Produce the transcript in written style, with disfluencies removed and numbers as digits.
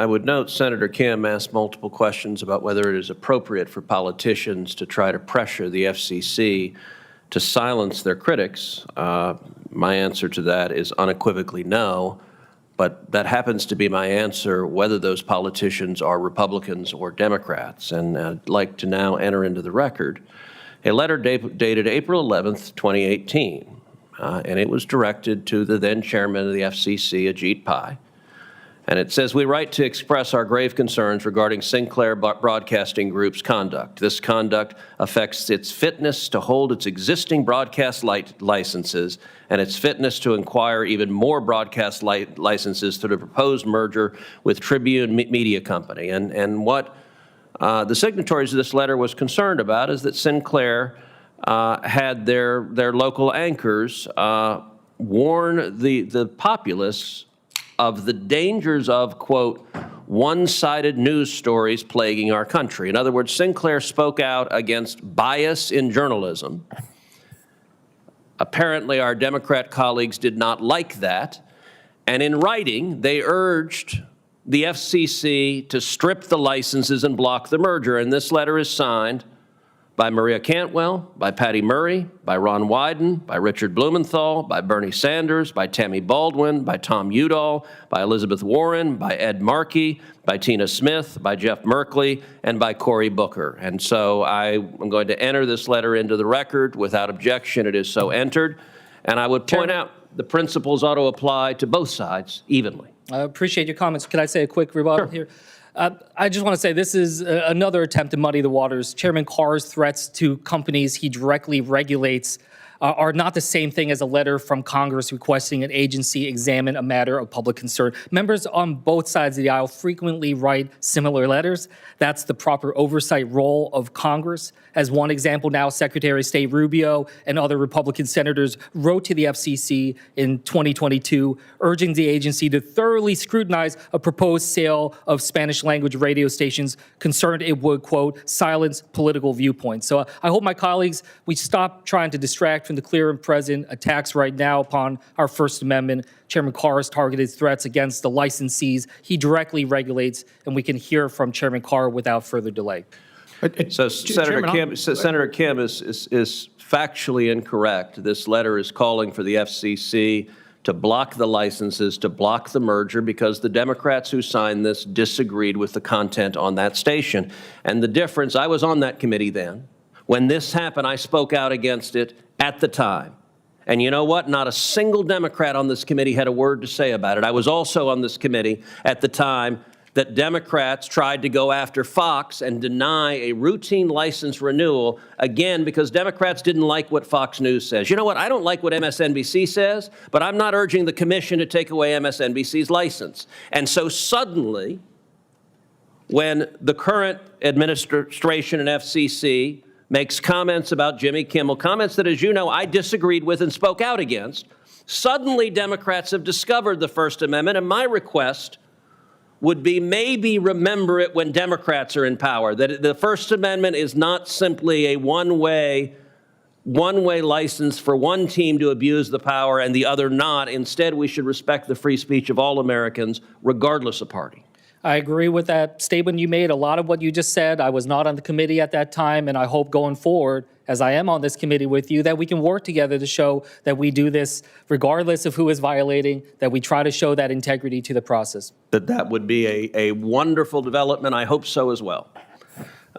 I would note Senator Kim asked multiple questions about whether it is appropriate for politicians to try to pressure the FCC to silence their critics. My answer to that is unequivocally no, but that happens to be my answer whether those politicians are Republicans or Democrats. And I'd like to now enter into the record a letter dated April 11th, 2018, and it was directed to the then chairman of the FCC, Ajit Pai. And it says, we write to express our grave concerns regarding Sinclair Broadcasting Group's conduct. This conduct affects its fitness to hold its existing broadcast licenses and its fitness to acquire even more broadcast licenses through the proposed merger with Tribune Media Company. And what the signatories of this letter was concerned about is that Sinclair had their local anchors warn the populace of the dangers of, quote, one-sided news stories plaguing our country. In other words, Sinclair spoke out against bias in journalism. Apparently, our Democrat colleagues did not like that. And in writing, they urged the FCC to strip the licenses and block the merger. And this letter is signed by Maria Cantwell, by Patty Murray, by Ron Wyden, by Richard Blumenthal, by Bernie Sanders, by Tammy Baldwin, by Tom Udall, by Elizabeth Warren, by Ed Markey, by Tina Smith, by Jeff Merkley, and by Cory Booker. And so I am going to enter this letter into the record without objection. It is so entered. And I would point out the principles ought to apply to both sides evenly. I appreciate your comments. Can I say a quick rebuttal here? I just want to say this is another attempt to muddy the waters. Chairman Carr's threats to companies he directly regulates are not the same thing as a letter from Congress requesting an agency examine a matter of public concern. Members on both sides of the aisle frequently write similar letters. That's the proper oversight role of Congress. As one example now, Secretary of State Rubio and other Republican senators wrote to the FCC in 2022, urging the agency to thoroughly scrutinize a proposed sale of Spanish language radio stations concerned it would, quote, silence political viewpoints. So I hope my colleagues, we stop trying to distract from the clear and present attacks right now upon our First Amendment. Chairman Carr's targeted threats against the licensees he directly regulates, and we can hear from Chairman Carr without further delay. So Senator Kim is factually incorrect. This letter is calling for the FCC to block the licenses, to block the merger, because the Democrats who signed this disagreed with the content on that station. And the difference, I was on that committee then. When this happened, I spoke out against it at the time. And you know what? Not a single Democrat on this committee had a word to say about it. I was also on this committee at the time that Democrats tried to go after Fox and deny a routine license renewal, again, because Democrats didn't like what Fox News says. You know what? I don't like what MSNBC says, but I'm not urging the commission to take away MSNBC's license. And so suddenly, when the current administration and FCC makes comments about Jimmy Kimmel, comments that, as you know, I disagreed with and spoke out against, suddenly Democrats have discovered the First Amendment, and my request would be maybe remember it when Democrats are in power, that the First Amendment is not simply a one-way license for one team to abuse the power and the other not. Instead, we should respect the free speech of all Americans, regardless of party. I agree with that statement you made. A lot of what you just said, I was not on the committee at that time, and I hope going forward, as I am on this committee with you, that we can work together to show that we do this regardless of who is violating, that we try to show that integrity to the process. That would be a wonderful development. I hope so as well.